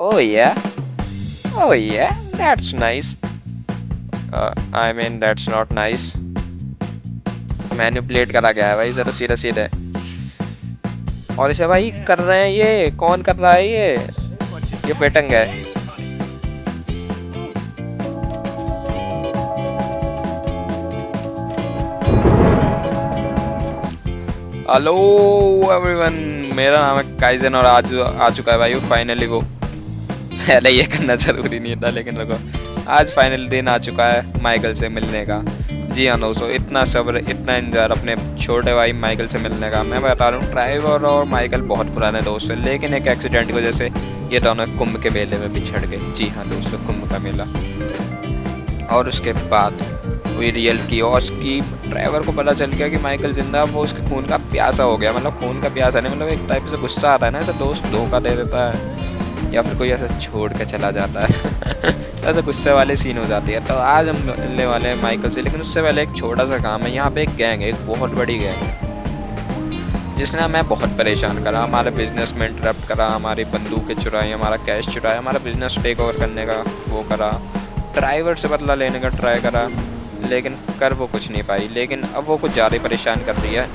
Oh yeah, oh yeah, that's nice. I mean that's not nice. Manipulate करा गया है भाई, जरा सीधा सीधे। और इसे भाई कर रहे हैं, ये कौन कर रहा है ये पेटंग है। हेलो एवरीवन, मेरा नाम है काइजन और आज आ चुका है भाई फाइनली वो। पहले ये करना जरूरी नहीं था लेकिन रुको, आज फाइनल दिन आ चुका है माइकल से मिलने का। जी हाँ दोस्तों, इतना सब्र इतना इंतजार अपने छोटे भाई माइकल से मिलने का। मैं बता रहा हूँ, ड्राइवर और माइकल बहुत पुराने दोस्त हैं, लेकिन एक एक्सीडेंट की वजह से ये दोनों कुंभ के मेले में बिछड़ गए। जी हाँ दोस्तों, कुंभ का मेला। और उसके बाद हुई रियल कियोस्क की। ड्राइवर को पता चल गया कि माइकल जिंदा, वो उसके खून का प्यासा हो गया। मतलब खून का प्यासा नहीं, मतलब एक टाइप से गुस्सा आता है ना, ऐसा दोस्त धोखा दे देता है या फिर कोई ऐसा छोड़ के चला जाता है ऐसे गुस्से वाले सीन हो जाती है। तो आज हम मिलने वाले हैं माइकल से, लेकिन उससे पहले एक छोटा सा काम है। यहाँ पे एक गैंग है, एक बहुत बड़ी गैंग है जिसने हमें बहुत परेशान करा। हमारे बिजनेस में इंटरप्ट करा, हमारी बंदूकें चुराई, हमारा कैश चुराया, हमारा बिजनेस टेक ओवर करने का वो करा, ड्राइवर से बदला लेने का ट्राई करा, लेकिन कर वो कुछ नहीं पाई। लेकिन अब वो कुछ ज़्यादा ही परेशान कर रही है।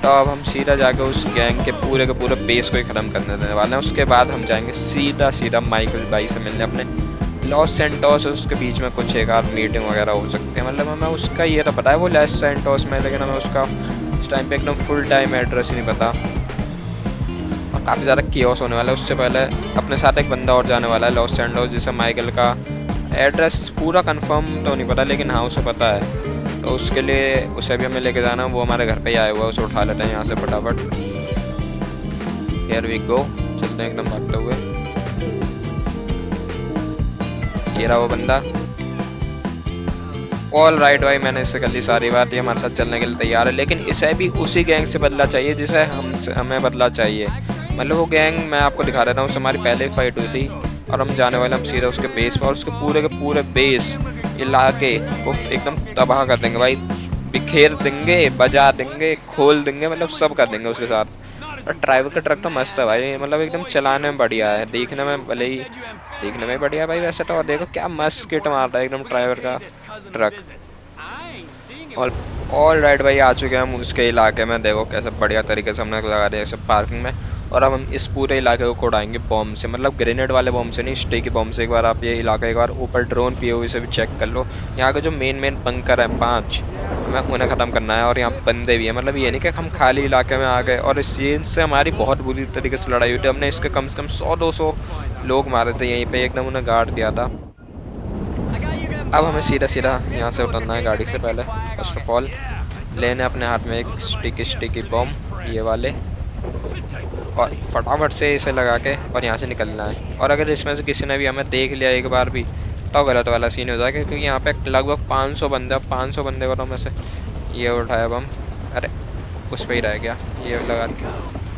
तो अब हम सीधा जाके उस गैंग के पूरे बेस को ही ख़त्म करने देने वाले हैं। उसके बाद हम जाएंगे सीधा माइकल भाई से मिलने अपने लॉस सेंटोस। उसके बीच में कुछ एक आध मीटिंग वगैरह हो सकती है। मतलब हमें उसका ये तो पता है वो लॉस सेंटोस में, लेकिन हमें उसका इस टाइम पे एकदम फुल टाइम एड्रेस ही नहीं पता। और काफ़ी ज़्यादा कियोस होने वाला है। उससे पहले अपने साथ एक बंदा और जाने वाला है लॉस सेंटोस, जिसे माइकल का एड्रेस पूरा कंफर्म तो नहीं पता, लेकिन हाँ उसे पता है। तो उसके लिए उसे भी हमें लेके जाना। वो हमारे घर पे ही आया हुआ है, उसे उठा लेते हैं यहाँ से फटाफट। हियर वी गो, चलते हैं एकदम भागते हुए। ये रहा वो बंदा। ऑल राइट भाई, मैंने इससे कर ली सारी बात। ये हमारे साथ चलने के लिए तैयार है, लेकिन इसे भी उसी गैंग से बदला चाहिए जिसे हमें बदला चाहिए। मतलब वो गैंग मैं आपको दिखा देता हूँ, उससे हमारी पहले ही फाइट हुई थी। और हम जाने वाले हम सीधा उसके बेस पर, और उसके पूरे बेस इलाके को एकदम तबाह कर देंगे भाई। बिखेर देंगे, बजा देंगे, खोल देंगे, मतलब सब कर देंगे उसके साथ। और ड्राइवर का ट्रक तो मस्त है भाई, मतलब एकदम चलाने में बढ़िया है, देखने में भले ही देखने में बढ़िया भाई वैसे तो। और देखो क्या मस्त किट मारता है एकदम ड्राइवर का ट्रक। और ऑल राइट भाई, आ चुके हैं हम उसके इलाके में। देखो कैसे बढ़िया तरीके से हमने लगा दिया सब पार्किंग में। और अब हम इस पूरे इलाके को उड़ाएंगे बॉम्ब से, मतलब ग्रेनेड वाले बॉम्ब से नहीं, स्टिकी बॉम्ब से। एक बार आप ये इलाका एक बार ऊपर ड्रोन पीओवी से भी चेक कर लो। यहाँ के जो मेन बंकर है 5, हमें उन्हें ख़त्म करना है। और यहाँ बंदे भी हैं, मतलब ये नहीं कि हम खाली इलाके में आ गए। और इस चीज़ से हमारी बहुत बुरी तरीके से लड़ाई हुई थी। हमने इसके कम से कम 100-200 लोग मारे थे यहीं पे, एकदम उन्हें गाड़ दिया था। अब हमें सीधा यहाँ से उतरना है गाड़ी से पहले। फर्स्ट ऑफ ऑल लेने अपने हाथ में एक स्टिकी बॉम्ब ये वाले, और फटाफट से इसे लगा के और यहाँ से निकलना है। और अगर इसमें से किसी ने भी हमें देख लिया एक बार भी तो गलत वाला सीन हो जाएगा, क्योंकि यहाँ पे लगभग 500 बंदे, 500 बंदे को तो हमें से ये उठाया बम। अरे उस पर ही रह गया, ये लगा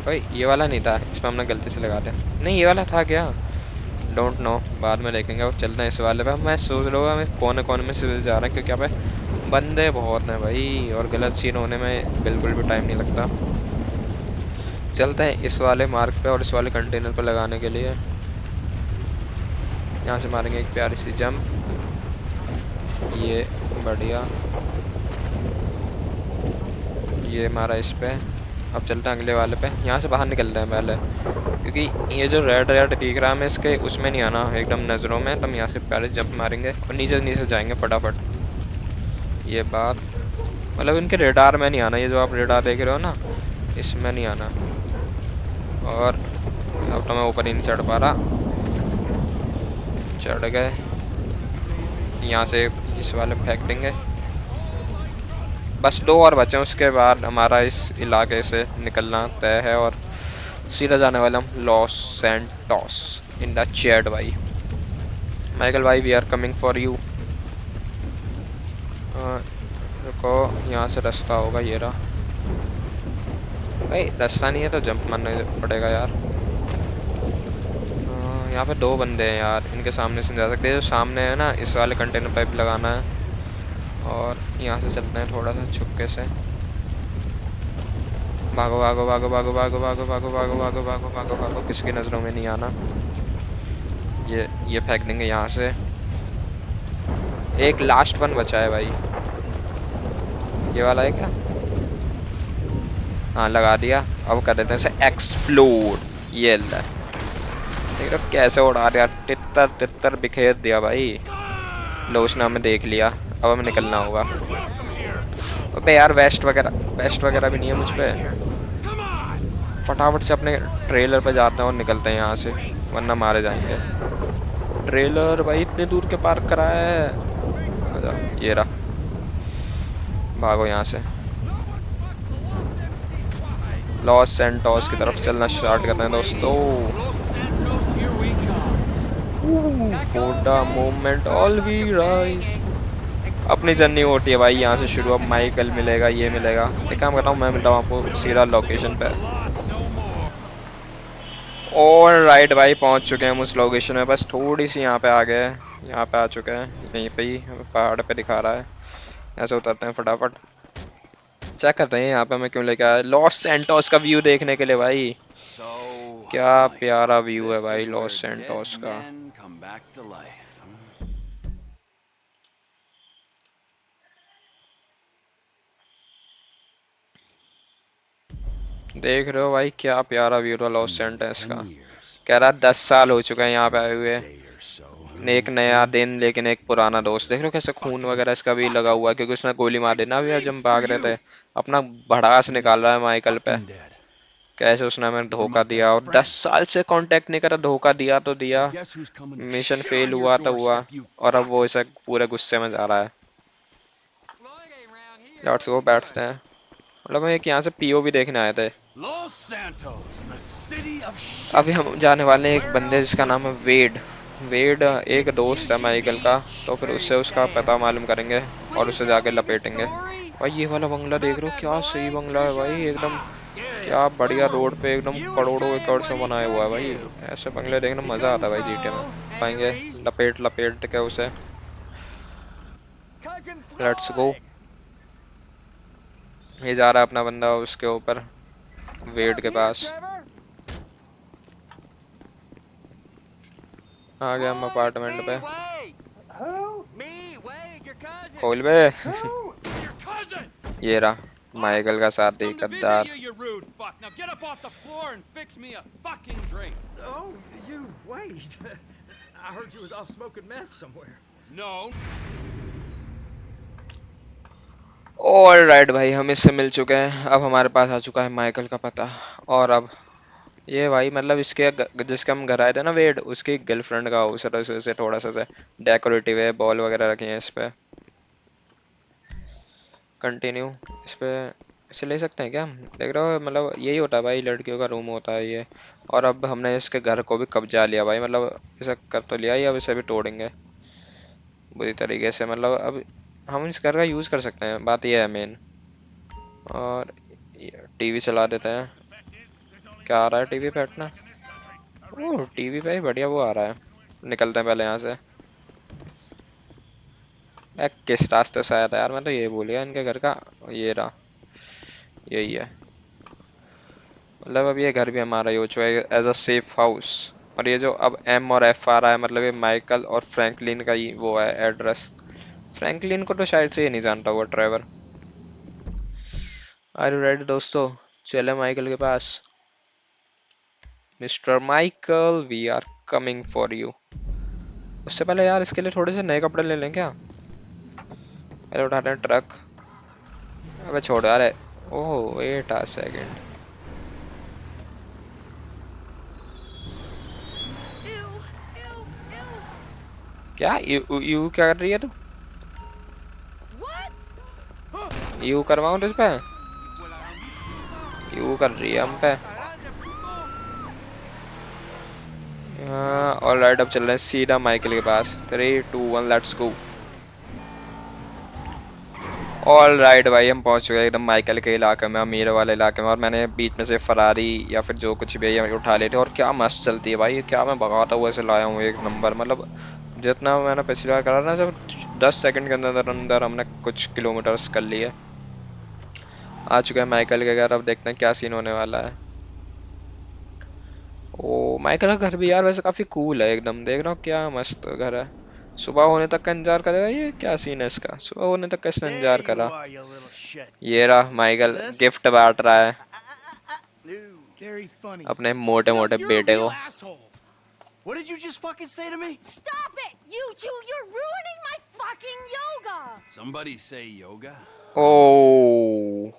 भाई। ये वाला नहीं था, इस पर हमने गलती से लगा दिया। नहीं ये वाला था क्या, डोंट नो, बाद में देखेंगे। और चलते हैं इस वाले पे। मैं सोच रहा हूँ हमें कोने में से जा रहे हैं, क्योंकि यहाँ पे बंदे बहुत हैं भाई, और गलत सीन होने में बिल्कुल भी टाइम नहीं लगता। चलते हैं इस वाले मार्ग पे और इस वाले कंटेनर पे लगाने के लिए। यहाँ से मारेंगे एक प्यारी सी जंप, ये बढ़िया, ये मारा इस पे। अब चलते हैं अगले वाले पे। यहाँ से बाहर निकलते हैं पहले, क्योंकि ये जो रेड दिख रहा है हमें, इसके उसमें नहीं आना एकदम नज़रों में। तो हम यहाँ से प्यारे जंप मारेंगे और नीचे जाएंगे फटाफट। ये बात, मतलब इनके रेडार में नहीं आना, ये जो आप रेडार देख रहे हो ना, इसमें नहीं आना। और अब तो मैं ऊपर ही नहीं चढ़ पा रहा। चढ़ गए, यहाँ से इस वाले फेंक देंगे। बस 2 और बचे, उसके बाद हमारा इस इलाके से निकलना तय है और सीधा जाने वाले हम Los Santos in the chat भाई। माइकल भाई we are coming for you. रुको, यहाँ से रास्ता होगा, ये रहा भाई। रास्ता नहीं है तो जंप मारना पड़ेगा यार। यहाँ पे 2 बंदे हैं यार, इनके सामने से जा सकते हैं। जो सामने है ना, इस वाले कंटेनर पाइप लगाना है। और यहाँ से चलते हैं थोड़ा सा छुपके से। भागो भागो भागो भागो भागो भागो भागो भागो भागो भागो भागो भागो, किसकी नज़रों में नहीं आना। ये फेंक देंगे यहाँ से। एक लास्ट वन बचा है भाई, ये वाला है क्या? हाँ लगा दिया। अब कर देते हैं इसे एक्सप्लोड। ये ले, देख रहे हो कैसे उड़ा दिया, तितर तितर बिखेर दिया भाई। लो उसने हमें देख लिया, अब हमें निकलना होगा। अबे यार वेस्ट वगैरह भी नहीं है मुझ पे। फटाफट से अपने ट्रेलर पे जाते हैं और निकलते हैं यहाँ से, वरना मारे जाएंगे। ट्रेलर भाई इतने दूर के पार्क करा है। आजा, ये रहा, भागो यहाँ से। लॉस सैंटोस की तरफ चलना स्टार्ट करते हैं दोस्तों। कोडा मोमेंट ऑल वी राइज। अपनी जर्नी होती है भाई यहाँ से शुरू। अब माइकल मिलेगा, ये मिलेगा। एक काम करता हूँ, मैं मिलता हूँ आपको सीधा लोकेशन पे। और राइट भाई, पहुँच चुके हैं हम उस लोकेशन में। बस थोड़ी सी यहाँ पे आ गए, यहाँ पे आ चुके हैं। यहीं पे ही हमें पहाड़ पे दिखा रहा है। ऐसे उतरते हैं फटाफट। चेक करते हैं यहाँ पे हमें क्यों लेके आया, लॉस सैंटोस का व्यू देखने के लिए भाई। क्या प्यारा व्यू है भाई लॉस सैंटोस का। देख रहे हो भाई क्या प्यारा व्यू था लॉस सैंटोस का। कह रहा 10 साल हो चुका है यहाँ पे आए हुए। एक नया दिन लेकिन एक पुराना दोस्त। देख रहे हो कैसे खून वगैरह इसका भी लगा हुआ है, क्योंकि उसने गोली मार दी ना अभी जब हम भाग रहे थे। अपना भड़ास निकाल रहा है माइकल पे। कैसे उसने हमें धोखा दिया, और 10 साल से कांटेक्ट नहीं करा। धोखा दिया तो दिया, मिशन फेल हुआ तो हुआ, और अब वो इसे पूरे गुस्से में जा रहा है। लेट्स गो, बैठते हैं। मतलब हम एक यहाँ से पीओवी देखने आए थे। अभी हम जाने वाले हैं एक बंदे जिसका नाम है वेड। वेड एक दोस्त है माइकल का, तो फिर उससे उसका पता मालूम करेंगे और उससे जाके लपेटेंगे। भाई ये वाला बंगला देख रहे हो, क्या सही बंगला है भाई एकदम। क्या बढ़िया, रोड पे एकदम करोड़ों एकड़ से बनाया हुआ है भाई। ऐसे बंगले देखने में मजा आता है भाई जीटे में। पाएंगे लपेट लपेट के उसे। Let's go. ये जा रहा है अपना बंदा उसके ऊपर, वेड के पास। आ गया हम अपार्टमेंट पे। खोल बे। ये रहा माइकल का साथी गद्दार। Oh, you wait. I heard you was off smoking meth somewhere. No. All right भाई, हम इससे मिल चुके हैं। अब हमारे पास आ चुका है माइकल का पता। और अब ये भाई मतलब इसके जिसके हम घर आए थे ना वेड, उसकी गर्लफ्रेंड का हाउस है। तो इसे थोड़ा सा डेकोरेटिव है, बॉल वगैरह रखी है इस पे। कंटिन्यू इस पे। इसे ले सकते हैं क्या हम? देख रहे हो मतलब यही होता है भाई, लड़कियों का रूम होता है ये। और अब हमने इसके घर को भी कब्जा लिया भाई, मतलब इसे कर तो लिया ही, अब इसे भी तोड़ेंगे बुरी तरीके से। मतलब अब हम इस घर का यूज़ कर सकते हैं, बात यह है मेन। और टीवी चला देते हैं। क्या आ रहा है टीवी पे हटना? ओह टीवी पे ही बढ़िया वो आ रहा है। निकलते हैं पहले यहाँ से। किस रास्ते से आया था यार, मैं तो ये भूल गया इनके घर का। ये रहा, यही है। मतलब अब ये घर भी हमारा ही हो चुका है एज अ सेफ हाउस। और ये जो अब एम और एफ आ रहा है, मतलब ये माइकल और फ्रैंकलिन का ही वो है एड्रेस। फ्रैंकलिन को तो शायद से ये नहीं जानता हुआ ड्राइवर। आर यू रेडी दोस्तों? चले माइकल के पास। Mister Michael we are coming for you. उससे पहले यार इसके लिए थोड़े से नए कपड़े ले लें क्या? पहले उठाते हैं ट्रक। अबे छोड़ यार। Oh wait a second. क्या यू यू क्या कर रही है तू? यू करवाऊं तुझ पे? यू कर रही है हम पे। हाँ ऑलराइट, अब चल रहे हैं सीधा माइकल के पास। 3 2 1 लेट्स गो। ऑल राइट भाई, हम पहुंच चुके हैं एकदम माइकल के इलाके में, अमीर वाले इलाके में। और मैंने बीच में से फरारी या फिर जो कुछ भी है उठा लेते। और क्या मस्त चलती है भाई, क्या मैं भगाता हुआ से लाया हूँ एक नंबर। मतलब जितना मैंने पिछली बार करा ना, सिर्फ 10 सेकंड के अंदर अंदर हमने कुछ किलोमीटर्स कर लिए। आ चुके हैं माइकल के घर। अब देखते हैं क्या सीन होने वाला है। ओ माइकल का घर भी यार वैसे काफी कूल है एकदम, देख रहा हूँ क्या मस्त घर है। सुबह होने तक का इंतजार करेगा, ये क्या सीन है इसका, सुबह होने तक का इसने There इंतजार you करा। are, you little shit. ये रहा माइकल This? गिफ्ट बांट रहा है No. Very funny. अपने मोटे No, मोटे you're a बेटे real को। asshole. What did you just fucking say to me? Stop it! You two, you're ruining my fucking yoga! Somebody say yoga? Oh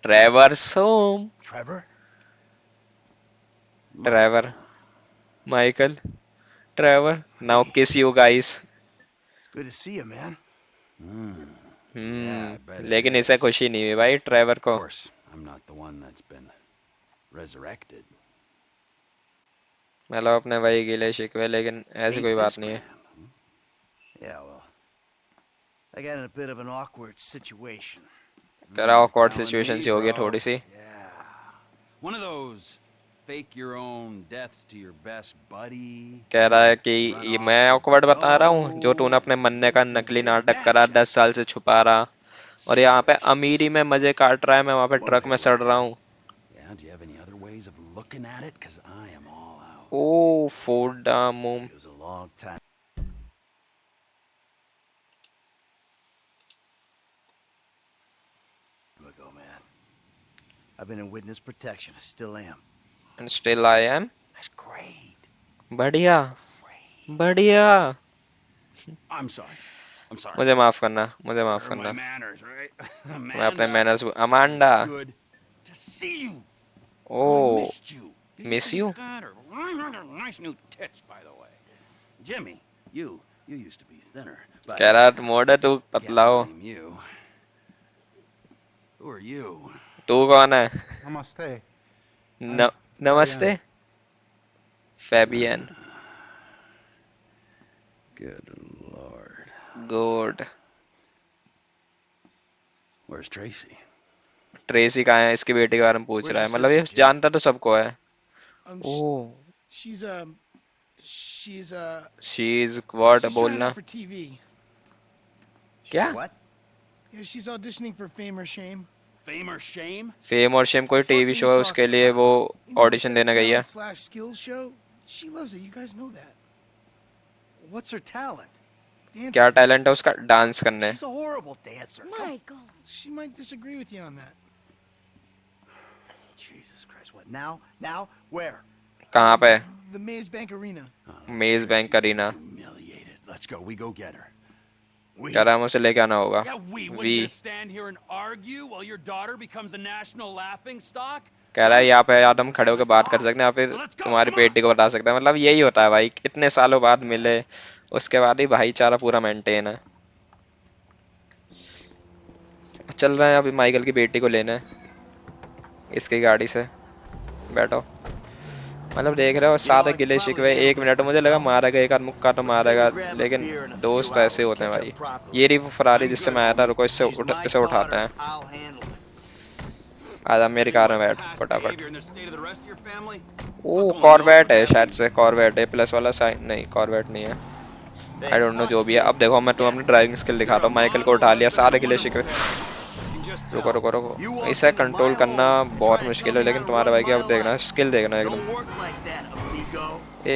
Trevor's home, Trevor? Trevor, Michael, Trevor, now kiss you guys. It's good to see you, man. Yeah, I bet it लेकिन इसे is. खुशी नहीं हुई भाई Trevor Of को। course, I'm not the one that's been resurrected. मतलब अपने भाई गिले शिकवे, लेकिन ऐसी Ain't कोई this बात नहीं है। grand? Yeah, well, I got in a bit of an awkward situation. कह रहा awkward Telling situation me, सी हो गई bro. थोड़ी सी। Yeah. One of those fake your own deaths to your best buddy. कह रहा है कि Run ये off मैं with awkward बता रहा हूँ, जो तूने अपने no मन्ने का नकली नाटक करा, connection 10 साल से छुपा रहा, और यहाँ पे situations. अमीरी में मजे काट रहा है, मैं वहाँ पे One ट्रक way में or सड़ the रहा other. हूँ। Yeah, do you have any other ways of looking at it? Because I am all out. ओ फोड़ा मुंह। It was a long time ago, man. I've been in witness protection. I still am. And still I am। That's great. बढ़िया Great. बढ़िया। I'm sorry. I'm sorry. मुझे माफ करना, मुझे माफ Where are my करना। manners, right? मैं अपने Amanda, manners, Amanda. good to see you. Oh I missed you. You miss used to be you? fatter. Nice new tits, by the way. Jimmy, you used to be thinner. But कह रहा मोड़ तू can't पतला हो। blame you. Who are you? तू कौन है? Namaste. न, नमस्ते Fabian. Good lord. Good. Where's Tracy? Tracy कहाँ है, इसकी बेटी के बारे में पूछ Where's रहा है, your मतलब ये sister, Jim? जानता तो सबको है। ओह She's she's she is what, she's trying बोलना out for TV. क्या? What? Yeah, she's auditioning for Fame or Shame. Fame or shame? Fame और शेम कोई What the fuck TV are show you है, उसके talking लिए about? वो You know, audition it's that देने गई है। talent/skills show. She loves it. You guys know that. What's her talent? Dancing. क्या टैलेंट है उसका? डांस करने। She's a horrible dancer. Come- Michael. She might disagree with you on that. Jesus Christ. What now? Now? Where? कहाँ पे? The Maze Bank Arena. मेज bank Kareena. Humiliated. Let's go. We go get her. We. कह रहा है मुझे लेके आना होगा। Yeah, we. What, are We you gonna stand here and argue while your daughter becomes a national laughing stock? कह रहा है यहाँ पे यार हम खड़े होकर बात कर सकते हैं, या फिर तुम्हारी बेटी को बता सकते हैं, मतलब यही होता है भाई, इतने सालों बाद मिले उसके बाद ही भाईचारा पूरा मेंटेन है। चल रहे हैं अभी माइकल की बेटी को लेने, इसकी गाड़ी से बैठो। मतलब देख रहे हो सारे गिले शिकवे, 1 मिनट मुझे लगा मारेगा, एक आध मुक्का तो मारेगा, लेकिन दोस्त ऐसे होते हैं भाई। ये रही वो फरारी जिससे मैं आया था, रुको इसे उठाते हैं। I'll handle it. आजा मेरी कार में बैठ Past फटाफट। behavior and the state of the rest of your family? Oh Fuck Corvette only है knows what शायद that से, कॉर्वेट है प्लस वाला साइन, नहीं कॉर्वेट नहीं है, आई डोंट नो जो भी है। अब देखो मैं तुम्हें अपनी ड्राइविंग स्किल दिखाता हूँ। माइकल को उठा लिया, सारे गिले शिकवे। can just रुको tell. रुको रुको, इसे कंट्रोल करना बहुत मुश्किल है, लेकिन तुम्हारे भाई की अब देखना स्किल देखना एकदम Don't work like that, amigo.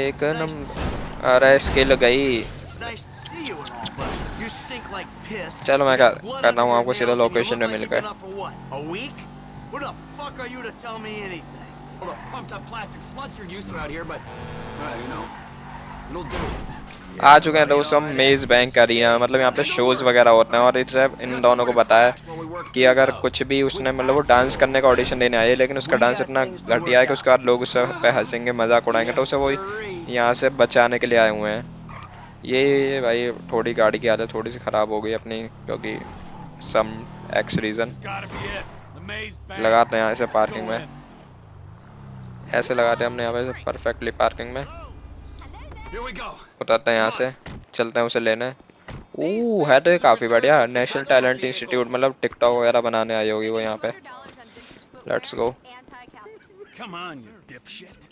एक नंबर। अरे स्किल गई। It's nice to see you and all, but you stink like piss. चलो मैं You got blood कर रहा हूँ under आपको your सीधा nails and you location look पे like मिल you've गए। been up for what? A week? Who the fuck are you to tell me anything? All the pumped up plastic sluts you're used to out here, but, you know, it'll do. आ चुके हैं दोस्तों हम मेज bank Kareena, मतलब यहाँ पे shows वगैरह होते हैं, और इसे इन दोनों को बताया कि अगर कुछ भी उसने, मतलब वो डांस करने का ऑडिशन देने आई है, लेकिन उसका डांस इतना घटिया है कि उसके बाद लोग उससे पे हंसेंगे, मजाक उड़ाएंगे, तो उसे वो यहाँ से बचाने के लिए आए हुए हैं। ये भाई थोड़ी गाड़ी की आदत थोड़ी सी खराब हो गई अपनी, क्योंकि some X reason. It's gotta be it. The maze bank. लगाते हैं यहाँ से Let's पार्किंग go में, in. ऐसे लगाते हैं हमने यहाँ पे परफेक्टली पार्किंग में। Here we go. उतरते हैं यहाँ से, चलते हैं उसे लेने। ओह है तो ये काफी बढ़िया, नेशनल टैलेंट इंस्टीट्यूट, मतलब टिकटॉक वगैरह बनाने आई होगी वो यहाँ पे। Let's go. Come on, you dipshit.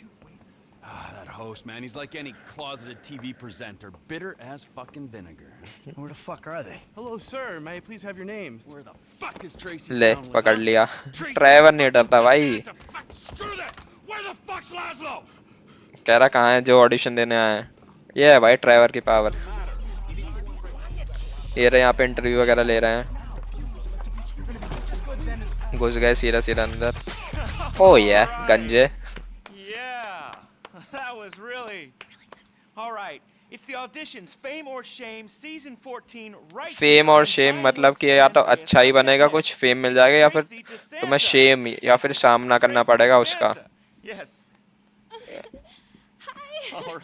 That host, man, he's like any closeted TV presenter, bitter as fucking vinegar. Where the fuck are they? Hello, sir. May I please have your name? Where the fuck is Tracy? ले Townley, पकड़ huh? लिया। Tracy driver नहीं डरता भाई। What the fuck? Screw that! Where the fuck's Laszlo? कह रहा कहाँ है जो ऑडिशन देने आया है। ये है भाई ट्रेवर की पावर। ये रहे यहाँ पे इंटरव्यू वगैरह ले रहे हैं। घुस गए सीधा सीधा अंदर। ओ ये गंजे। Yeah, that was really. All right, it's the auditions, Fame or Shame, season 14, right? Fame और शेम मतलब कि या तो अच्छा ही बनेगा, कुछ फेम मिल जाएगा, या फिर तुम्हें शेम या फिर सामना करना पड़ेगा उसका। Yes.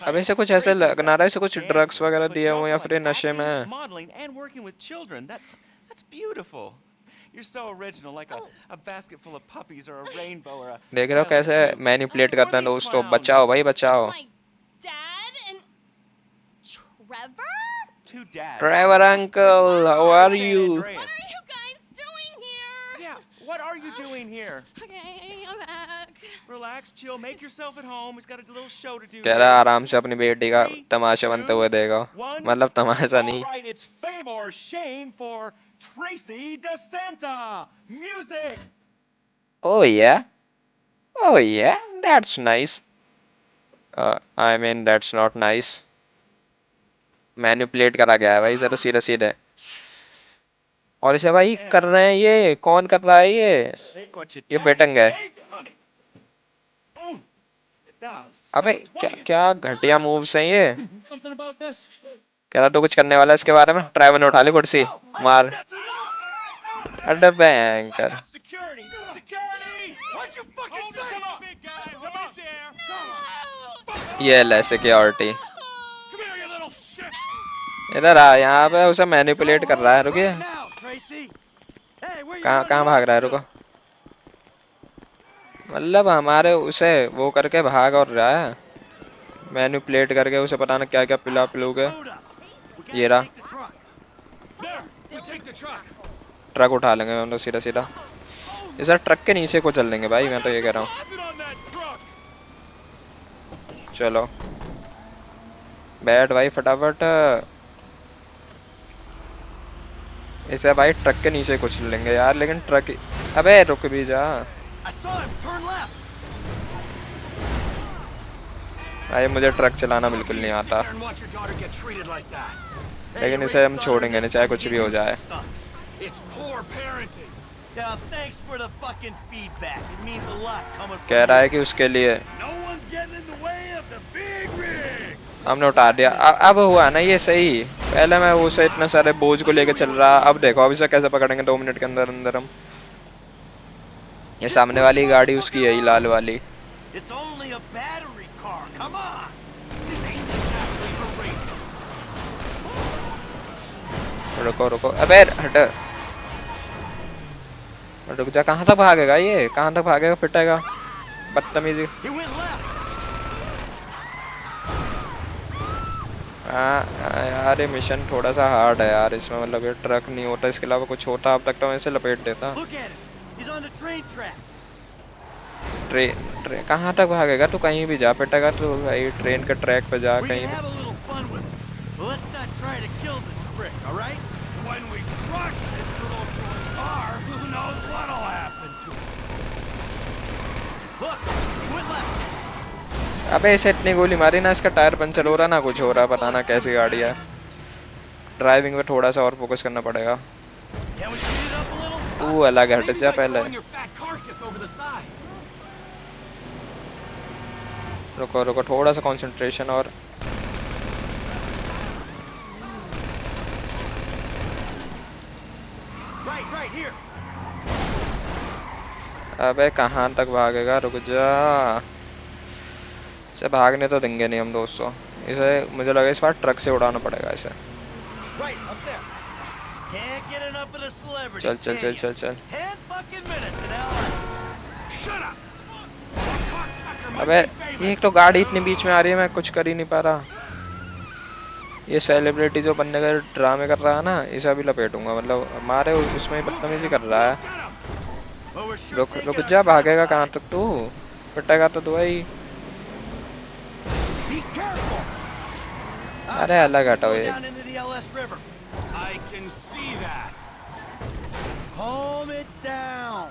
अब ऐसे कुछ ऐसे लग रहा है इसे कुछ ड्रग्स वगैरह दिए हुए या फिर ये नशे में है। Modeling and working with children. That's beautiful. You're so original, like a basket full of puppies or a rainbow or a. देख रहे हो कैसे मैनिपुलेट करते हैं दोस्तों। बचाओ भाई बचाओ। My dad and Trevor? Two dads. Trevor uncle, how are you? What are you guys doing here? Yeah, what are you doing here? Okay, I'm back. Relax, chill, make yourself at home. He's got a little show to do. कह रहा है आराम से अपनी बेटी का तमाशा बनते हुए देगा। मतलब तमाशा नहीं। All right, it's Fame or Shame for Tracy DeSanta. Music. Oh yeah, oh yeah, that's nice. I mean that's not nice. Manipulate करा गया है भाई इसे तो सीधे सीधे। और इसे भाई कर रहे हैं, ये कौन कर रहा है ये बेटंग है। अबे क्या घटिया मूव्स हैं ये। कह रहा तो कुछ करने वाला है इसके बारे में। ट्रेवर ने उठा ली कुर्सी, मार। अरे banker. Security. Security. What'd you fucking say? Come on, big guy. Come on there. ये ले security. Come here, you little shit. इधर आ, यहाँ पे उसे मैनिपुलेट कर रहा है। रुकिए, Now, Tracy. Hey, where you कहाँ भाग रहा है? रुको, मतलब हमारे उसे वो करके भाग और रहा है, मैनिपुलेट करके उसे पता ना क्या क्या पिला पिलू के। ये रहा ट्रक उठा लेंगे हम लोग सीधा सीधा। इसे ट्रक के नीचे को चल देंगे भाई, मैं तो ये कह रहा हूँ। चलो बैठ भाई फटाफट। इसे भाई ट्रक के नीचे कुचल लेंगे यार, लेकिन ट्रक, अबे रुक भी जा I saw him. Turn left. भाई। मुझे ट्रक चलाना बिल्कुल नहीं आता, लेकिन इसे हम छोड़ेंगे नहीं चाहे कुछ भी हो जाए। Yeah, thanks for the fucking feedback. It means a lot coming from कह रहा है कि उसके लिए No one's getting in the way of the big rig. हमने उठा दिया। अब हुआ ना ये सही। पहले मैं उसे इतने सारे बोझ को लेके चल रहा, अब देखो अब इसे कैसे पकड़ेंगे 2 मिनट के अंदर अंदर हम। ये सामने वाली गाड़ी उसकी है, लाल वाली। It's only a battery car. Come on. This ain't exactly a race. रुको रुको, अबे हट, रुक जा। कहाँ तक भागेगा ये, कहाँ तक भागेगा, पिटेगा बदतमीजी। He went left. यार ये मिशन थोड़ा सा हार्ड है यार इसमें। मतलब ये ट्रक नहीं होता, इसके अलावा कुछ होता अब तक तो मैं इसे लपेट देता। Look at him. He's on the train tracks. Train कहाँ तक भागेगा तू? कहीं भी जा, पिटेगा तो भाई ट्रेन के ट्रैक पे जा We कहीं can भी। have a little fun with it. But let's not try to kill this prick, all right? When we crush this little toy car, who knows what'll happen to it? Look, he went left. अबे इसे इतनी गोली मारी ना, इसका tyre puncture हो रहा ना कुछ हो रहा, पता ना कैसी गाड़ी है। ड्राइविंग पे थोड़ा सा और फोकस करना पड़ेगा। Can we speed it up a little? तू अलग हट जा पहले। रुको रुको, थोड़ा सा कंसंट्रेशन और। Right here. अबे कहाँ तक भागेगा, रुक जा। इसे भागने तो देंगे नहीं हम दोस्तों। इसे मुझे लगा इस बार ट्रक से उड़ाना पड़ेगा इसे। Right up there. Can't get enough of the celebrities. चल चल चल चल चल। 10 fucking minutes in LA. Shut up! अबे ये एक तो गाड़ी इतनी बीच में आ रही है, मैं कुछ कर ही नहीं पा रहा। ये सेलिब्रिटी जो बनने का ड्रामे कर रहा है ना, इसे अभी लपेटूंगा। मतलब हमारे उसमें ही बदतमीजी कर रहा है। Well, we're sure रुक taking रुक a जा, big भागेगा ride. कहाँ तक तू? पिटेगा तो तू भाई। Be careful. अरे अलग हटाओ Go ये। down into the LS River. I can see that. Calm it down.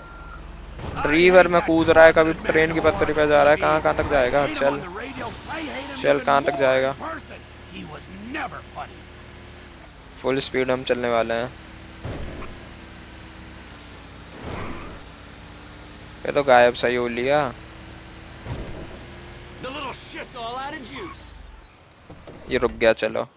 River में कूद रहा है, कभी ट्रेन की पटरी पे जा रहा है, कहाँ कहाँ तक जाएगा। चल Yo, I hate him चल even कहाँ तक more जाएगा? in person. He was never funny. Full speed हम चलने वाले हैं। ये तो गायब सही हो लिया। The little shit's all out of juice. ये रुक गया, चलो।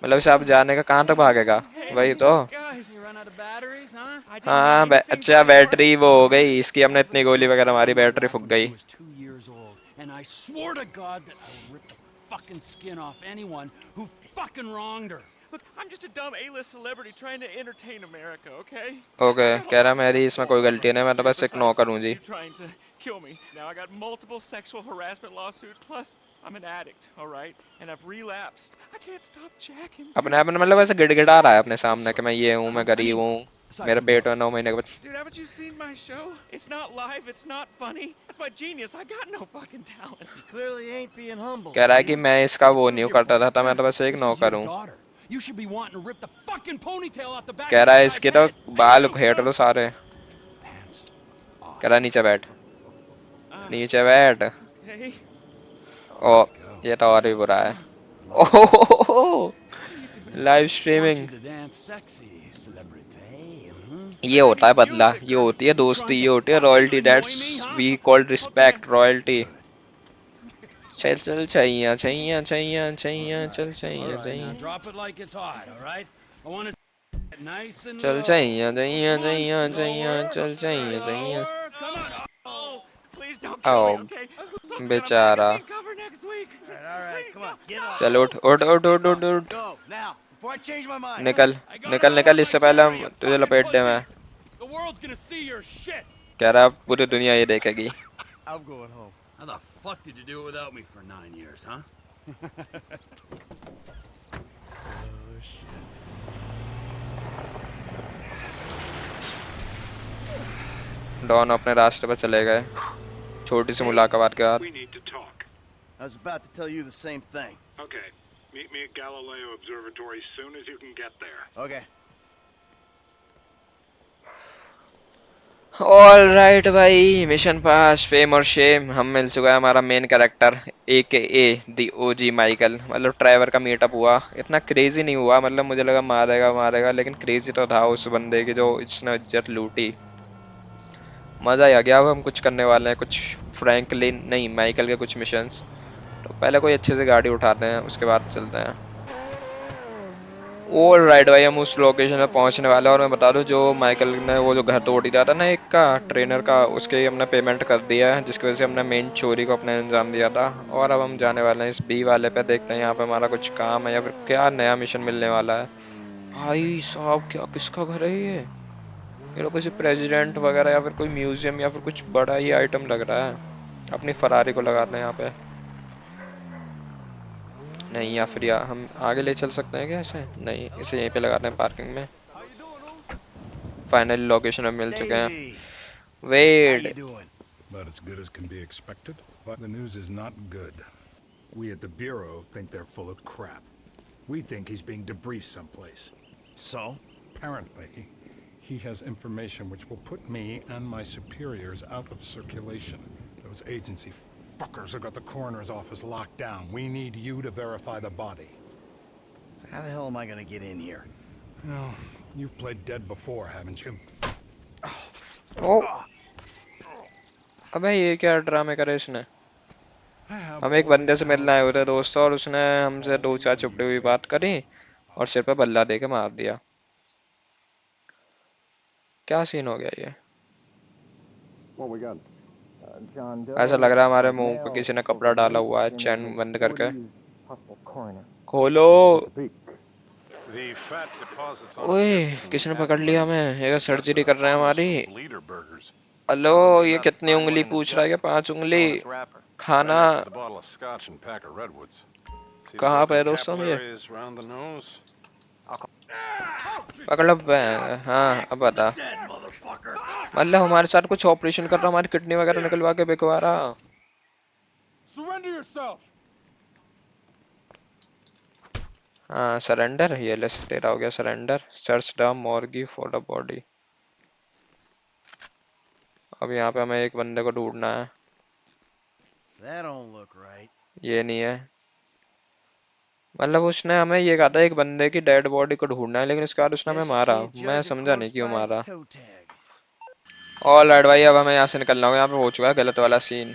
मतलब इसे आप जाने का कहाँ तक भागेगा? वही तो। Guys, You run out of batteries, huh? I didn't हाँ mean anything अच्छा, by the word. बैटरी वो हो गई इसकी, हमने इतनी गोली वगैरह मारी, बैटरी फूक When गई। she was 2 years old, and I swore to God that I would rip the fucking skin off anyone who fucking wronged her. Look, I'm just a dumb A-list celebrity trying to entertain America, okay? Okay, कह रहा मेरी इसमें कोई गलती नहीं, मैं तो बस एक नौकर हूँ जी। You trying to kill me. Now I got multiple sexual harassment lawsuits, plus I'm an addict, all right? And I've relapsed. I can't stop jacking. अपने आप में मतलब ऐसे गिड़गिड़ा रहा है अपने सामने कि मैं ये हूँ, मैं गरीब हूँ, मेरे पेट में 9 महीने के बाद। Dude, haven't you seen my show? It's not live, it's not funny. That's my genius. I got no fucking talent. Clearly ain't being humble. कह रहा है कि मैं इसका वो नहीं करता रहता, मैं तो बस एक This is नौकर your हूँ। daughter. You should be wanting to rip the fucking ponytail off the back कह of रहा है this इसके guy's तो head. बाल उखेड़ लो सारे। Pants off. कह रहा नीचे बैठ, नीचे बैठ। Hey, ओ ये तो और भी बुरा है। Oh live Want streaming. you to dance sexy, celebrity. ये होता है बदला, ये होती है दोस्ती, ये होती है royalty. That's we called respect, royalty. चल चल छैया छैया छैया छैया, चल छैया Now Chaiyya, drop it like it's hot, all right? I want it nice and चल low. छैया छैया छैया छैया, चल Chaiyya Chaiyya. Lower, come on. oh, please don't kill me, Oh, okay? So good, I'm बेचारा। magazine cover next week. All right, come on, get up. चल उठ उठ उठ उठ उठ उठ, Go now before I change my mind. निकल निकल निकल, इससे पहले हम तुझे लपेट दे। मैं The world's gonna see your shit. कह रहा पूरी दुनिया ये देखेगी। I'm going home. How the fuck did you do it without me for 9 years, huh? Don अपने रास्ते पर चले गए, छोटी सी मुलाकात के बाद। We need to talk. I was about to tell you the same thing. Okay. Meet me at Galileo Observatory as soon as you can get there. Okay. All right भाई, मिशन पास, फेम और Shem. हम मिल चुका है हमारा main character AKA दी OG Michael. मतलब Trevor का meetup हुआ, इतना क्रेजी नहीं हुआ, मतलब मुझे लगा मारेगा मारेगा, लेकिन क्रेजी तो था उस बंदे की जो इसने इज्जत लूटी। मजा ही आ गया। अब हम कुछ करने वाले हैं, कुछ फ्रैंकलिन नहीं माइकल के कुछ मिशंस। तो पहले कोई अच्छे से गाड़ी उठाते हैं, उसके बाद चलते हैं। ऑल राइट भाई, हम उस लोकेशन पे पहुंचने वाले हैं। और मैं बता दूं, जो माइकल ने वो जो घर तोड़ दिया था ना एक का ट्रेनर का, उसके हमने पेमेंट कर दिया है, जिसकी वजह से हमने मेन चोरी को अपने अंजाम दिया था। और अब हम जाने वाले हैं इस B वाले पे, देखते हैं यहाँ पे हमारा कुछ काम है या फिर क्या नया मिशन मिलने वाला है। भाई साहब, क्या किसका घर है ये? ये लोग किसी प्रेसिडेंट वगैरह या फिर कोई म्यूजियम या फिर कुछ बड़ा ही आइटम लग रहा है। अपनी फरारी को लगाते हैं यहाँ पे, नहीं या फिर या हम आगे ले चल सकते हैं क्या ऐसे? नहीं, इसे यहीं पे लगाते हैं पार्किंग में। फाइनली लोकेशन में मिल चुके हैं। Davey, how wait, you doing? About as good as can be expected, but the news is not good. We at the Bureau think they're full of crap. We think he's being debriefed someplace. So? Apparently, he has information which will put me and my superiors out of circulation. Those agency fuckers have got the coroner's office locked down. We need you to verify the body. So how the hell am I gonna get in here? Well, you've played dead before, haven't you? ओ अबे ये क्या ड्रामे करे इसने? I have हम एक बंदे से मिलने आए हुए थे दोस्तों, और उसने हमसे 2-4 चुपड़ी हुई बात करी और सिर पे बल्ला दे के मार दिया। क्या सीन हो गया ये? ऐसा लग रहा है हमारे मुंह पे किसी ने कपड़ा डाला हुआ है। चैन बंद करके खोलो। The fat deposits ओए, किसने पकड़ लिया हमें? ये सर्जरी कर रहे हैं हमारी। leader burgers. हेलो, ये कितनी उंगली पूछ रहा है? 5 उंगली खाना The bottle of scotch and pack of redwoods. See the कहाँ पे है broken दोस्तों ये? capillaries around the nose? पकड़ लो। हाँ अब बता, मतलब हमारे साथ कुछ ऑपरेशन कर रहा, हमारी किडनी वगैरह निकलवा के बिकवा रहा। Surrender yourself. हाँ सरेंडर, ये ले तेरा हो गया surrender. Search the morgue for the body. अब यहाँ पे हमें एक बंदे को ढूंढना है। That don't look right. ये नहीं है, मतलब उसने हमें ये कहा था एक बंदे की डेड बॉडी को ढूंढना है, लेकिन उसके बाद उसने हमें Guess you मारा। can't मैं judge a समझा नहीं corpse क्यों by its मारा। toe tag. ऑल राइट भाई, अब हमें यहाँ से निकलना होगा। यहाँ पे हो चुका है गलत वाला सीन,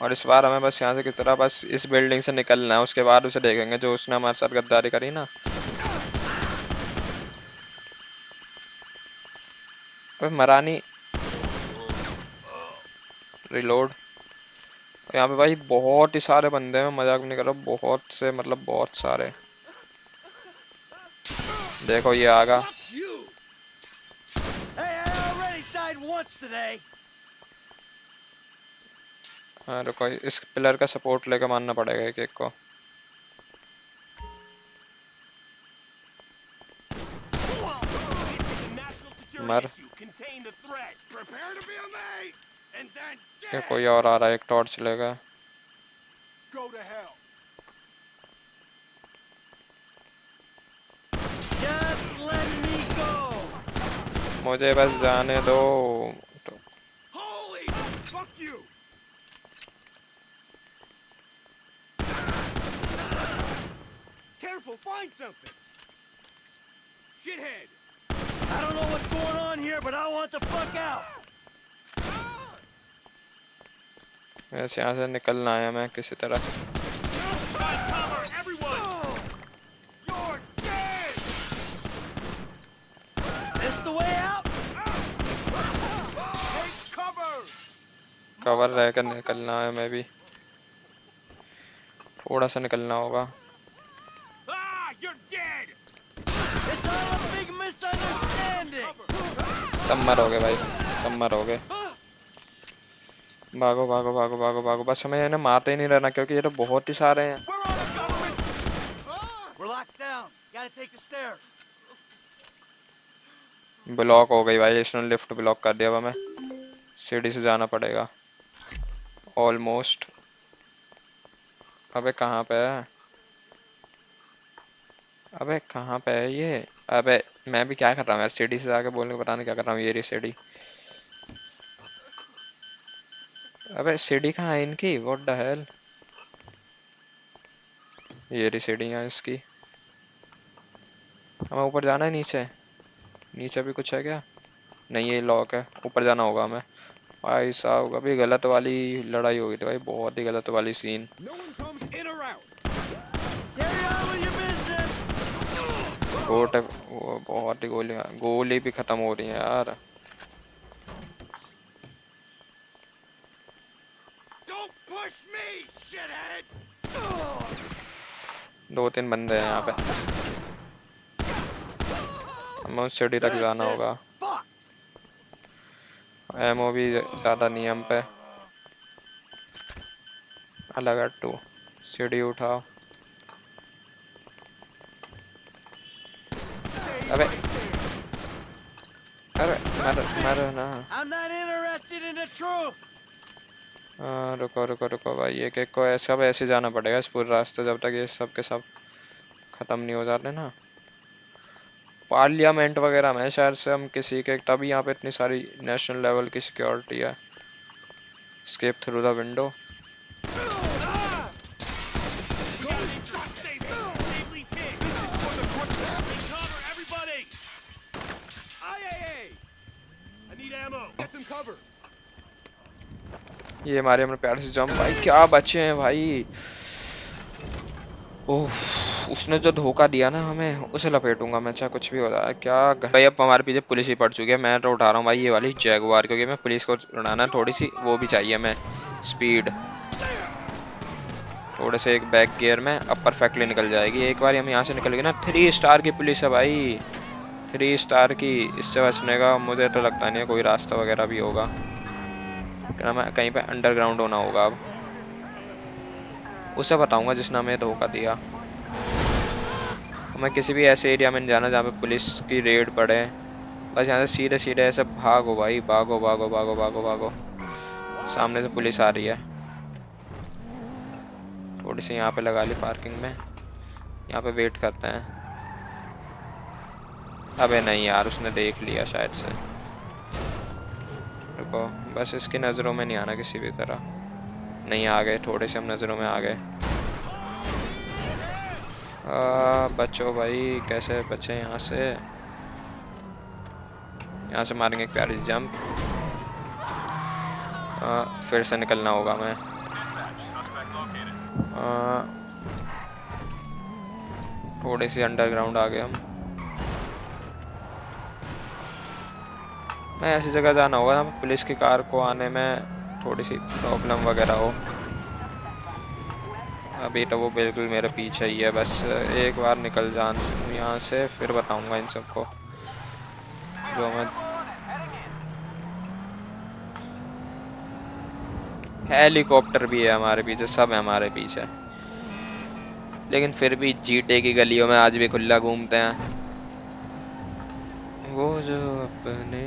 और इस बार हमें बस यहाँ से किस तरह बस इस बिल्डिंग से निकलना है। उसके बाद उसे देखेंगे जो उसने हमारे साथ गद्दारी करी ना। अबे मरानी, रिलोड। यहाँ पे भाई बहुत ही सारे बंदे हैं, मैं मजाक नहीं कर रहा, बहुत से, मतलब बहुत सारे। देखो ये आगा। Hey, I already died once today. हाँ रुको, इस पिलर का सपोर्ट लेकर मारना पड़ेगा एक एक को। मर। Prepare to be amazed, and then ये कोई और आ रहा है, एक टॉर्च लेगा। go to hell. Just let me go. मुझे बस जाने दो। Holy fuck you. Careful, find something. Shithead. I don't know what's going on here, but I want the fuck out. वैसे यहाँ से निकलना है मैं किसी तरह। You're dead. This the way out? Take cover. Cover रहकर निकलना है, मैं भी थोड़ा सा निकलना होगा। Ah, you're dead. It's all a big misunderstanding. सब मर हो गए भाई, सब मर हो गए। भागो भागो भागो भागो भागो, बस हमें इन्हें मारते ही नहीं रहना, क्योंकि ये तो बहुत ही सारे हैं। We're on a government. We're locked down. Gotta take the stairs. Block हो गई भाई, इसने लिफ्ट ब्लॉक कर दिया। अब हमें सीढ़ी से जाना पड़ेगा ऑलमोस्ट। अबे कहाँ पे है, अबे कहाँ पे है ये? अबे मैं भी क्या कर रहा हूँ यार, सीढ़ी से जाके बोलने को पता नहीं क्या कर रहा हूँ। ये रही सीढ़ी। अबे सीढ़ी कहाँ है इनकी? What the hell. ये रही सीढ़ियाँ इसकी। हमें ऊपर जाना है, नीचे? नीचे भी कुछ है क्या? नहीं, ये लॉक है, ऊपर जाना होगा हमें। भाई साहब अभी गलत वाली लड़ाई हो गई थी भाई, बहुत ही गलत वाली scene. No one comes in or out. Carry on with your business. गोट वो बहुत ही गोली भी खत्म हो रही है यार। Don't push me, shithead. 2-3 बंदे हैं यहाँ पे, हमें उस सीढ़ी तक जाना होगा। Fuck. एमओ भी ज्यादा नहीं है हम पे। अलग टू सीढ़ी उठाओ। अबे अरे मर ना। I'm not interested in the truth. हाँ रुको रुको रुको भाई, एक एक को सब ऐसे जाना पड़ेगा इस पूरे रास्ते, जब तक ये सब के सब खत्म नहीं हो जाते ना। पार्लियामेंट वगैरह में शायद से हम किसी के, तभी यहाँ पे इतनी सारी नेशनल लेवल की सिक्योरिटी है। Escape through the window. ये हमारे हमने प्यार से जंप भाई, क्या बचे हैं भाई। ओह, उसने जो धोखा दिया ना हमें, उसे लपेटूंगा मैं, चाहे कुछ भी हो जाए। क्या भाई, अब हमारे पीछे पुलिस ही पड़ चुकी है। मैं तो उठा रहा हूँ भाई ये वाली जैगुआर, क्योंकि मैं पुलिस को उड़ाना थोड़ी सी वो भी चाहिए हमें, स्पीड। थोड़े से एक बैक गियर में अब परफेक्टली निकल जाएगी। एक बार हम यहाँ से निकल गए ना, 3 स्टार की पुलिस है भाई, 3 स्टार की। इससे बचने का मुझे तो लगता नहीं है कोई रास्ता वगैरह भी होगा, मैं कहीं पे अंडरग्राउंड होना होगा। अब उसे बताऊंगा जिसने हमें धोखा दिया। हमें किसी भी ऐसे एरिया में नहीं जाना जहाँ पे पुलिस की रेड पड़े। बस यहाँ से सीधे सीधे ऐसे भागो भाई, भागो भागो भागो भागो भागो। सामने से पुलिस आ रही है। थोड़ी सी यहाँ पे लगा ली पार्किंग में, यहाँ पे वेट करते हैं। अबे नहीं यार, उसने देख लिया शायद से। रुको, बस इसकी नज़रों में नहीं आना किसी भी तरह। नहीं आ गए, थोड़े से हम नज़रों में आ गए। बचो भाई, कैसे बचे यहाँ से? यहाँ से मारेंगे एक प्यारी जंप। फिर से निकलना होगा मैं। थोड़े से अंडरग्राउंड आ गए हम। मैं ऐसी जगह जाना होगा पुलिस की कार को आने में थोड़ी सी प्रॉब्लम वगैरह हो। अभी तो वो बिल्कुल मेरे पीछे ही है, बस एक बार निकल जाऊँ यहाँ से, फिर बताऊंगा इन सबको जो मैं। हेलीकॉप्टर भी है हमारे पीछे, सब है हमारे पीछे, लेकिन फिर भी जीटे की गलियों में आज भी खुला घूमते हैं वो जो अपने।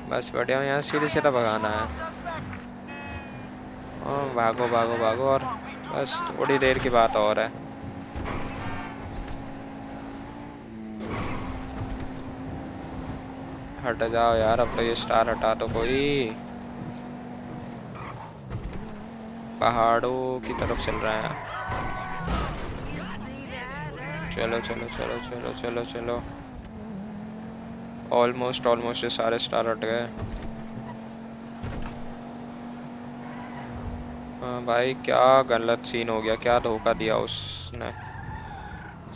बस बढ़िया, यहाँ सीधे सीधा भगाना है। भागो भागो भागो, और बस थोड़ी देर की बात और है। हट जाओ यार, अब तो ये स्टार हटा दो कोई। पहाड़ों की तरफ चल रहे हैं। चलो चलो चलो चलो चलो चलो। ऑलमोस्ट ऑलमोस्ट ये सारे स्टार हट गए। भाई क्या गलत सीन हो गया, क्या धोखा दिया उसने।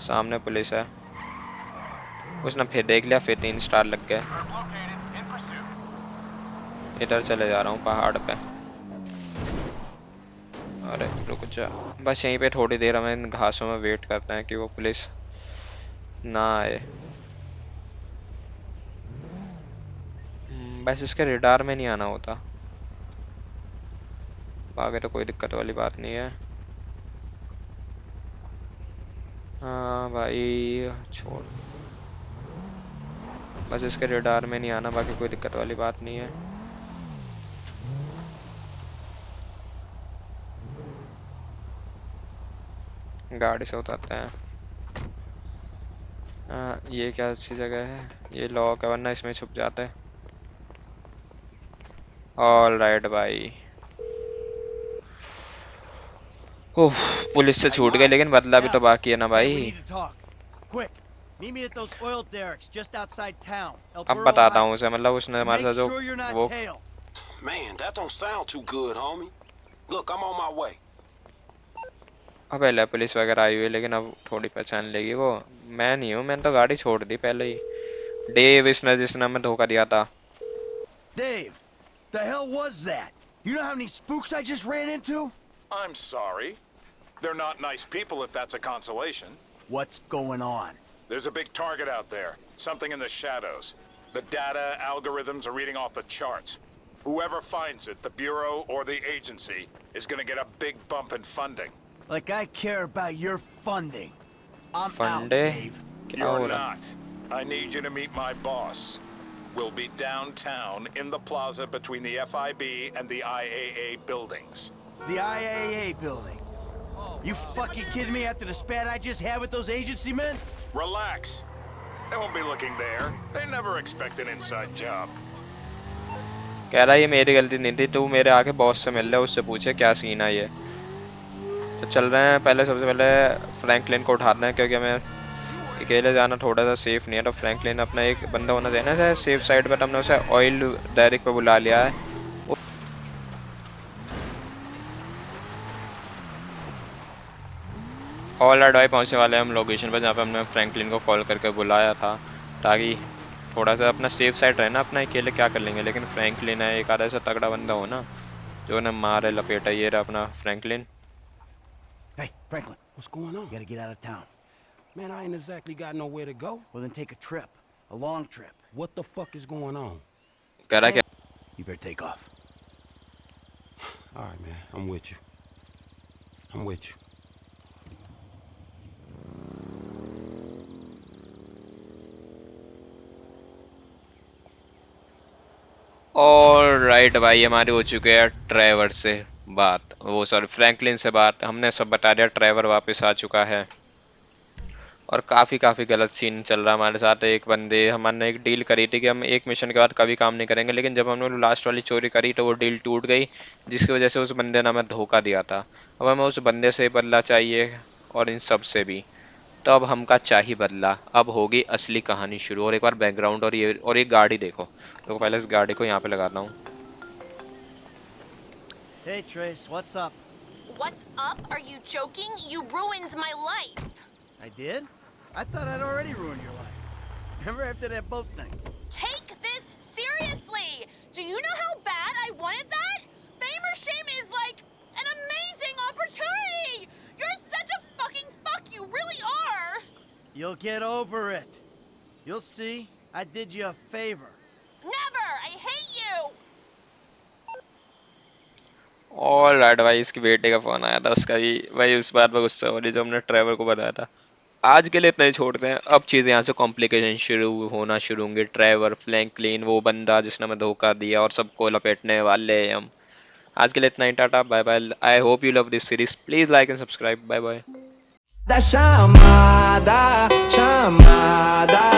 सामने पुलिस है, उसने फिर देख लिया, फिर 3 स्टार लग गए। इधर चले जा रहा हूँ पहाड़ पे। अरे रुक जा, बस यहीं पे थोड़ी देर हमें इन घासों में वेट करते हैं कि वो पुलिस ना आए। बस इसके रेडार में नहीं आना होता, आगे तो कोई दिक्कत वाली बात नहीं है। हाँ भाई छोड़, बस इसके रेडार में नहीं आना, बाकी कोई दिक्कत वाली बात नहीं है। गाड़ी से उतरते हैं। ये क्या अच्छी जगह है, ये लॉक है वरना इसमें छुप जाते हैं। ऑल राइट भाई। ओह, पुलिस से छूट गए, लेकिन बदला भी तो बाकी है ना भाई। अब बताता हूँ उसे, मतलब उसने हमारे साथ जो वो। Man, that don't sound too good, homie. Look, I'm on my way. अब पहले पुलिस वगैरह आई हुई है, लेकिन अब थोड़ी पहचान लेगी वो। मैं नहीं हूँ, मैंने तो गाड़ी छोड़ दी पहले ही। डेव इसने जिसने हमें धोखा दिया था। Dave, the hell was that? You know how many spooks I just ran into? I'm sorry. They're not nice people, if that's a consolation. What's going on? There's a big target out there. Something in the shadows. The data algorithms are reading off the charts. Whoever finds it, the Bureau or the agency, is gonna get a big bump in funding. Like I care about your funding. I'm out, Dave. You're not. I need you to meet my boss. We'll be downtown in the plaza between the FIB and the IAA buildings. The IAA building? You fucking kidding me after the spat I just had with those agency men? Relax. They won't be looking there. They never expect an inside job. कह रहा ये मेरी गलती नहीं थी, तू मेरे आके बॉस से मिल ले, उससे पूछे क्या सीन है ये। तो चल रहे हैं, पहले सबसे पहले फ्रैंकलिन को उठाते हैं, क्योंकि हमें अकेले जाना थोड़ा सा सेफ नहीं है। तो फ्रैंकलिन अपना एक बंदा होना चाहिए ना सेफ साइड पर, हमने उसे ऑयल डायरेक्ट पे बुला लिया है। ऑल राइट भाई, पहुंचने वाले हैं हम लोकेशन पर, जहाँ पे हमने फ्रैंकलिन को कॉल करके बुलाया था, ताकि थोड़ा सा अपना सेफ साइड रहे ना। अपना अकेले क्या कर लेंगे, लेकिन फ्रैंकलिन है एक आधा ऐसा तगड़ा बंदा हो ना जो ने मारे लपेटा। ये रहा अपना Franklin. Hey, Franklin. What's going on? You gotta get out of town. Man, I ain't exactly got nowhere to go. Well, then take a trip. A long trip. What the fuck is going on? कह रहा क्या? You better take off. All right, man. I'm with you. I'm with you. All right भाई, हमारी हो चुके हैं Trevor से बात, वो सॉरी फ्रैंकलिन से बात। हमने सब बता दिया, ट्रेवर वापस आ चुका है। और काफ़ी गलत सीन चल रहा है हमारे साथ। एक बंदे हमने एक डील करी थी कि हम एक मिशन के बाद कभी काम नहीं करेंगे, लेकिन जब हमने लास्ट वाली चोरी करी तो वो डील टूट गई, जिसकी वजह से उस बंदे ने हमें धोखा दिया था। अब हमें उस बंदे से बदला चाहिए और इन सब से भी। तो अब हमका चाहिए बदला, अब होगी असली कहानी शुरू। और एक बार बैकग्राउंड और ये गाड़ी देखो, तो पहले इस गाड़ी को यहाँ पे लगाता हूँ। Hey, Trace, what's up? What's up? Are you joking? You ruined my life. I did? I thought I'd already ruined your life. Remember after that boat thing? Take this seriously. Do you know how bad I wanted that? Fame or shame is like an amazing opportunity. You're such a fucking fuck. You really are. You'll get over it. You'll see. I did you a favor. Never. I hate you. और right भाई, इसकी बेटे का phone आया था, उसका भी भाई उस बात पर गुस्सा हो रही जो हमने ट्रेवर को बताया था। आज के लिए इतना ही छोड़ते हैं, अब चीज़ें यहाँ से कॉम्प्लिकेशन होना शुरू होंगे। ट्रेवर, फ्रैंकलिन, वो बंदा जिसने हमें धोखा दिया, और सबको लपेटने वाले हैं हम। आज के लिए इतना ही, tata bye bye. I hope you love this series, please like and subscribe, bye bye. Da chamada, chamada.